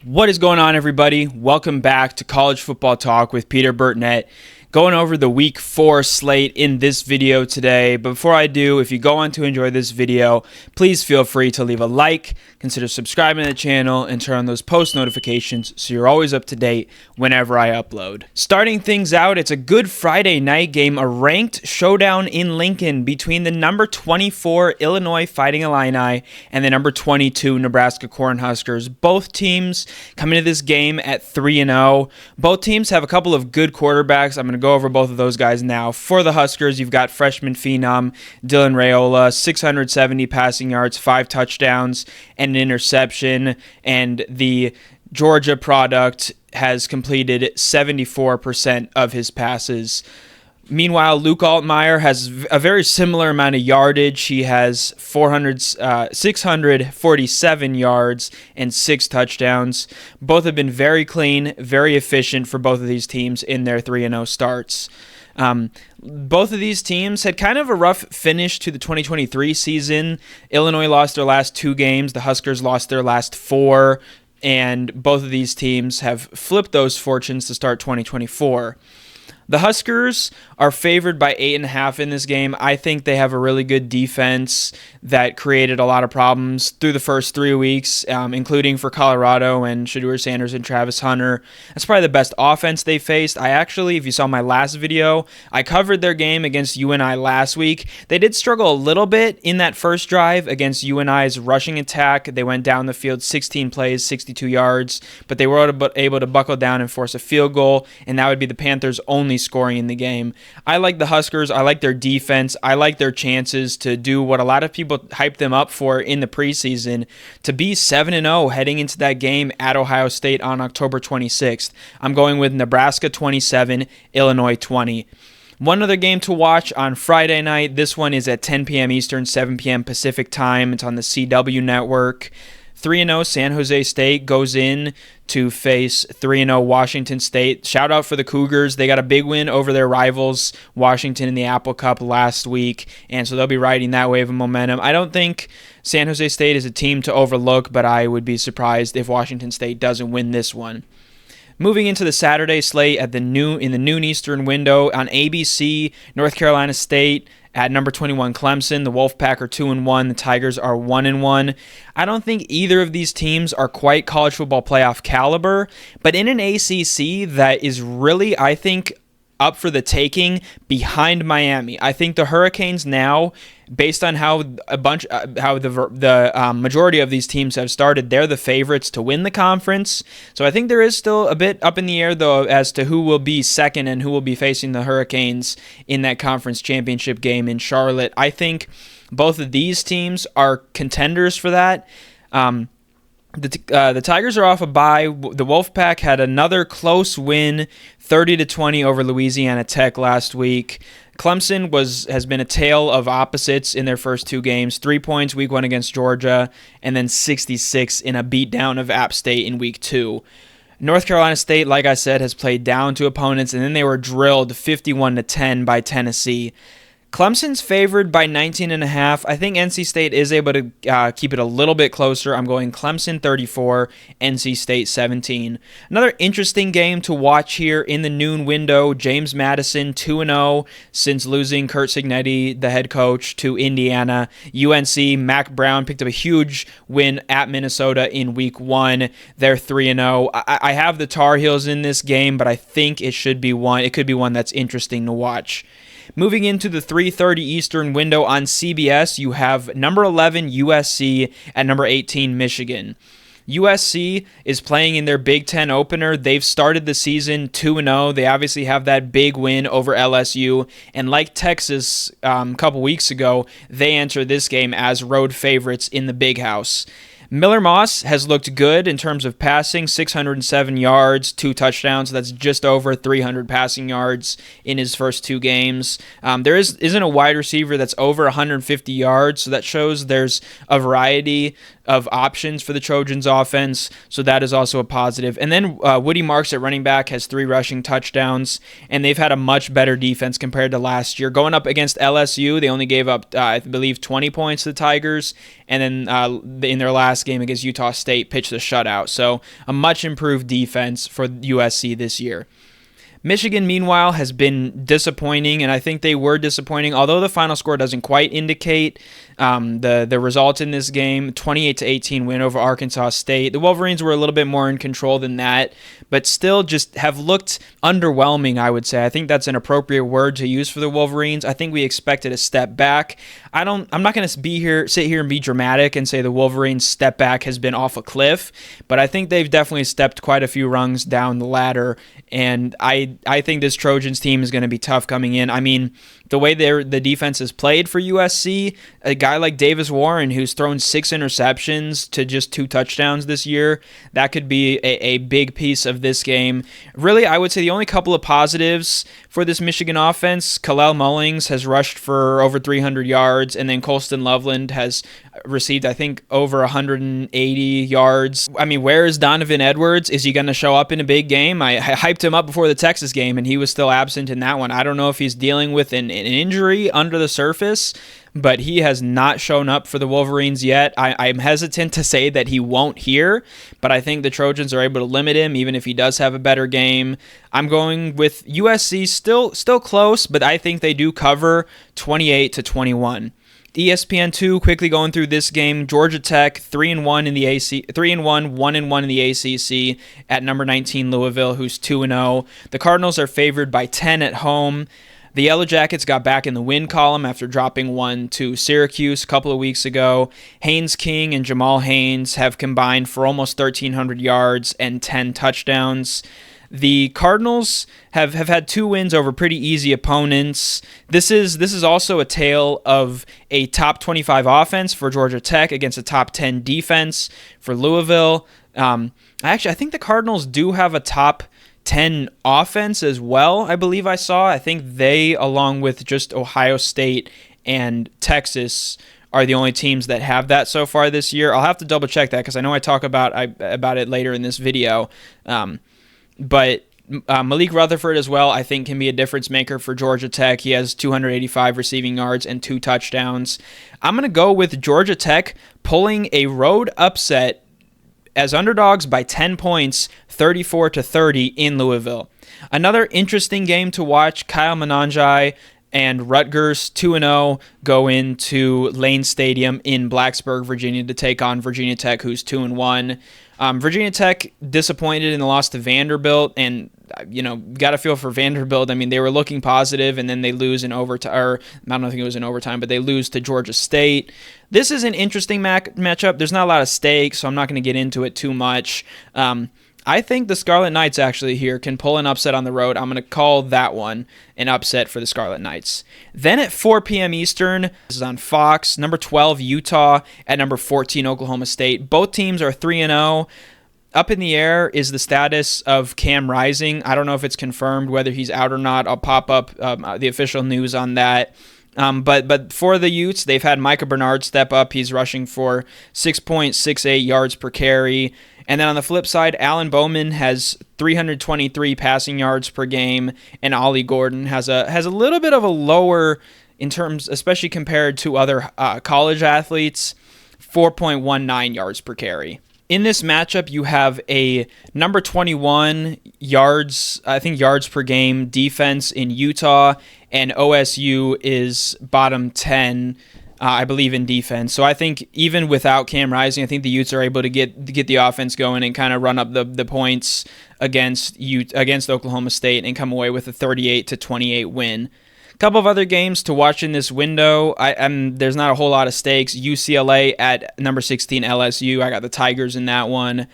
What is going on, everybody? Welcome back to College Football Talk with Peter Burtnett. Going over the Week 4 slate in this video today. But before I do, if you go on to enjoy this video, please feel free to leave a like, consider subscribing to the channel, and turn on those post notifications so you're always up to date whenever I upload. Starting things out, it's a Good Friday night game, a ranked showdown in Lincoln between the number 24 Illinois Fighting Illini and the number 22 Nebraska Cornhuskers. Both teams come into this game at 3-0. Both teams have a couple of good quarterbacks. I'm going to go over both of those guys now. For the Huskers, you've got freshman phenom Dylan Raiola, 670 passing yards, 5 touchdowns, and an interception. And the Georgia product has completed 74% of his passes. Meanwhile, Luke Altmaier has a very similar amount of yardage. He has 647 yards and 6 touchdowns. Both have been very clean, very efficient for both of these teams in their 3-0 starts. Both of these teams had kind of a rough finish to the 2023 season. Illinois lost their last 2 games. The Huskers lost their last 4. And both of these teams have flipped those fortunes to start 2024. The Huskers are favored by 8.5 in this game. I think they have a really good defense that created a lot of problems through the first 3 weeks, including for Colorado and Shedeur Sanders and Travis Hunter. That's probably the best offense they faced. If you saw my last video, I covered their game against UNI last week. They did struggle a little bit in that first drive against UNI's rushing attack. They went down the field 16 plays, 62 yards, but they were able to buckle down and force a field goal, and that would be the Panthers' only scoring in the game. I like the Huskers. I like their defense. I like their chances to do what a lot of people hyped them up for in the preseason, to be 7-0 heading into that game at Ohio State on October 26th. I'm going with Nebraska 27, Illinois 20. One other game to watch on Friday night. This one is at 10 p.m. Eastern, 7 p.m. Pacific time. It's on the CW network. 3-0 San Jose State goes in to face 3-0 Washington State. Shout out for the Cougars. They got a big win over their rivals, Washington, in the Apple Cup last week, and so they'll be riding that wave of momentum. I don't think San Jose State is a team to overlook, but I would be surprised if Washington State doesn't win this one. Moving into the Saturday slate in the noon Eastern window on ABC, North Carolina State at number 21 Clemson. The Wolfpack are 2-1. The Tigers are 1-1. I don't think either of these teams are quite college football playoff caliber, but in an ACC that is really, I think, up for the taking behind Miami. I think the Hurricanes now, based on how the majority of these teams have started, they're the favorites to win the conference. So I think there is still a bit up in the air, though, as to who will be second and who will be facing the Hurricanes in that conference championship game in Charlotte. I think both of these teams are contenders for that. The Tigers are off a bye. The Wolfpack had another close win, 30-20 over Louisiana Tech last week. Clemson has been a tale of opposites in their first 2 games. 3 points week 1 against Georgia, and then 66 in a beatdown of App State in week 2. North Carolina State, like I said, has played down to opponents, and then they were drilled 51-10 by Tennessee. Clemson's favored by 19.5. I think NC State is able to keep it a little bit closer. I'm going Clemson 34, NC State 17. Another interesting game to watch here in the noon window. James Madison 2-0 since losing Curt Cignetti, the head coach, to Indiana. UNC, Mac Brown picked up a huge win at Minnesota in week 1. They're 3-0. I have the Tar Heels in this game, but I think it could be one that's interesting to watch. Moving into the 3:30 Eastern window on CBS, you have number 11 USC at number 18 Michigan. USC is playing in their Big Ten opener. They've started the season 2-0. They obviously have that big win over LSU. And like Texas a couple weeks ago, they enter this game as road favorites in the Big House. Miller Moss has looked good in terms of passing, 607 yards, 2 touchdowns. That's just over 300 passing yards in his first 2 games. There isn't a wide receiver that's over 150 yards, so that shows there's a variety of options for the Trojans offense, so that is also a positive. And then Woody Marks at running back has 3 rushing touchdowns, and they've had a much better defense compared to last year. Going up against LSU, they only gave up, I believe, 20 points to the Tigers, and then in their last last game against Utah State pitched a shutout. So a much improved defense for USC this year. Michigan, meanwhile, has been disappointing, and I think they were disappointing, although the final score doesn't quite indicate the result in this game. 28-18 win over Arkansas State. The Wolverines were a little bit more in control than that, but still just have looked underwhelming, I would say. I think that's an appropriate word to use for the Wolverines. I think we expected a step back. I'm not going to sit here and be dramatic and say the Wolverines' step back has been off a cliff, but I think they've definitely stepped quite a few rungs down the ladder, and I think this Trojans team is going to be tough coming in. I mean, the way the defense has played for USC, a guy like Davis Warren, who's thrown 6 interceptions to just 2 touchdowns this year, that could be a big piece of this game. Really, I would say the only couple of positives for this Michigan offense, Kalel Mullings has rushed for over 300 yards, and then Colston Loveland has received, I think, over 180 yards. I mean, where is Donovan Edwards? Is he going to show up in a big game? I hyped him up before the Texas game, and he was still absent in that one. I don't know if he's dealing with an injury under the surface, but he has not shown up for the Wolverines yet. I'm hesitant to say that he won't here, but I think the Trojans are able to limit him even if he does have a better game. I'm going with USC still close, but I think they do cover 28-21. ESPN2 quickly going through this game. Georgia Tech 3-1 in the AC, 3-1, 1-1 in the ACC at number 19 Louisville, who's 2-0. The Cardinals are favored by 10 at home. The Yellow Jackets got back in the win column after dropping one to Syracuse a couple of weeks ago. Haynes King and Jamal Haynes have combined for almost 1,300 yards and 10 touchdowns. The Cardinals have had 2 wins over pretty easy opponents. This is also a tale of a top 25 offense for Georgia Tech against a top 10 defense for Louisville. I think the Cardinals do have a top 10 offense as well, I believe I saw. I think they, along with just Ohio State and Texas, are the only teams that have that so far this year. I'll have to double check that because I know I talk about it later in this video. But Malik Rutherford as well, I think, can be a difference maker for Georgia Tech. He has 285 receiving yards and 2 touchdowns. I'm going to go with Georgia Tech pulling a road upset as underdogs by 10 points, 34-30 in Louisville. Another interesting game to watch, Kyle Monanjai and Rutgers 2-0 go into Lane Stadium in Blacksburg, Virginia to take on Virginia Tech, who's 2-1. Virginia Tech disappointed in the loss to Vanderbilt, and got to feel for Vanderbilt. I mean, they were looking positive, and then they lose in overtime, or I don't think it was in overtime, but they lose to Georgia State. This is an interesting matchup. There's not a lot of stakes, so I'm not going to get into it too much. I think the Scarlet Knights actually here can pull an upset on the road. I'm going to call that one an upset for the Scarlet Knights. Then at 4 p.m. Eastern, this is on Fox, number 12 Utah at number 14 Oklahoma State. Both teams are 3-0. Up in the air is the status of Cam Rising. I don't know if it's confirmed whether he's out or not. I'll pop up the official news on that. But for the Utes, they've had Micah Bernard step up. He's rushing for 6.68 yards per carry. And then on the flip side, Alan Bowman has 323 passing yards per game, and Ollie Gordon has a little bit of a lower in terms, especially compared to other college athletes, 4.19 yards per carry. In this matchup, you have a number 21 yards per game defense in Utah, and OSU is bottom 10, I believe, in defense. So I think even without Cam Rising, I think the Utes are able to get the offense going and kind of run up the points against Oklahoma State and come away with a 38-28 win. Couple of other games to watch in this window. There's not a whole lot of stakes. UCLA at number 16 LSU. I got the Tigers in that one. And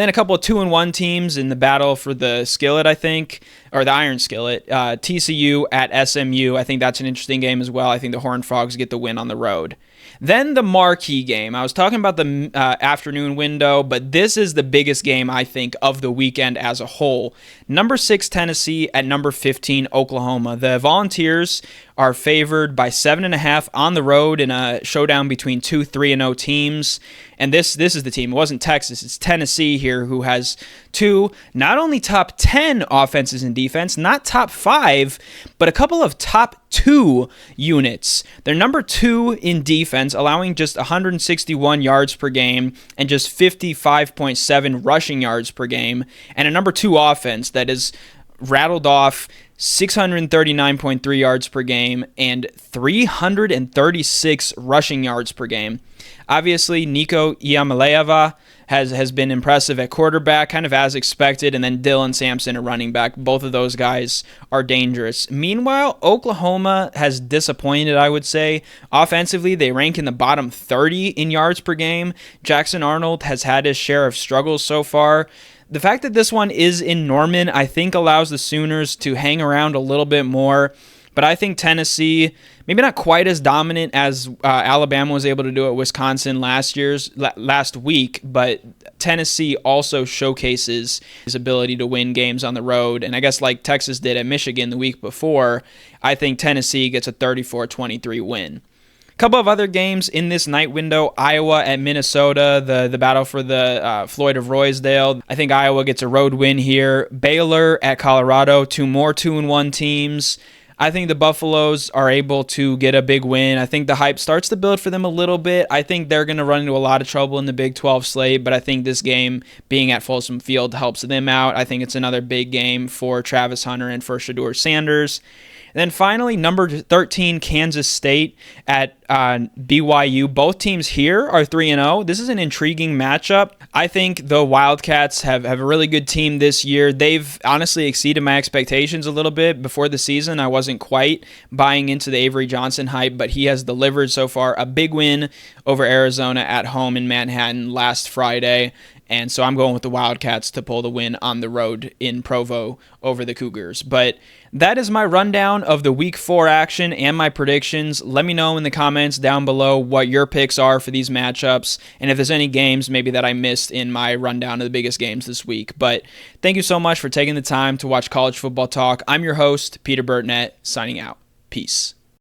then a couple of 2-1 teams in the battle for the skillet, I think, or the iron skillet. TCU at SMU. I think that's an interesting game as well. I think the Horned Frogs get the win on the road. Then the marquee game. I was talking about the afternoon window, but this is the biggest game, I think, of the weekend as a whole. Number 6 Tennessee at number 15 Oklahoma. The Volunteers are favored by 7.5 on the road in a showdown between two 3-0 teams. And this is the team. It wasn't Texas. It's Tennessee here, who has two not only top 10 offenses in defense, not top 5, but a couple of top 2 units. They're number 2 in defense, allowing just 161 yards per game and just 55.7 rushing yards per game, and a number 2 offense that is rattled off 639.3 yards per game and 336 rushing yards per game. Obviously, Nico Iamaleava has been impressive at quarterback, kind of as expected, and then Dylan Sampson at running back. Both of those guys are dangerous. Meanwhile, Oklahoma has disappointed, I would say. Offensively, they rank in the bottom 30 in yards per game. Jackson Arnold has had his share of struggles so far. The fact that this one is in Norman, I think, allows the Sooners to hang around a little bit more. But I think Tennessee, maybe not quite as dominant as Alabama was able to do at Wisconsin last week, but Tennessee also showcases his ability to win games on the road. And I guess like Texas did at Michigan the week before, I think Tennessee gets a 34-23 win. A couple of other games in this night window: Iowa at Minnesota, the battle for the Floyd of Rosedale. I think Iowa gets a road win here. Baylor at Colorado, two more 2-1 teams. I think the Buffaloes are able to get a big win. I think the hype starts to build for them a little bit. I think they're going to run into a lot of trouble in the Big 12 slate, but I think this game being at Folsom Field helps them out. I think it's another big game for Travis Hunter and for Shedeur Sanders. And then finally, number 13, Kansas State at BYU. Both teams here are 3-0. This is an intriguing matchup. I think the Wildcats have a really good team this year. They've honestly exceeded my expectations a little bit. Before the season, I wasn't quite buying into the Avery Johnson hype, but he has delivered so far. A big win over Arizona at home in Manhattan last Friday. And so I'm going with the Wildcats to pull the win on the road in Provo over the Cougars. But that is my rundown of the Week 4 action and my predictions. Let me know in the comments down below what your picks are for these matchups, and if there's any games maybe that I missed in my rundown of the biggest games this week. But thank you so much for taking the time to watch College Football Talk. I'm your host, Peter Burtnett, signing out. Peace.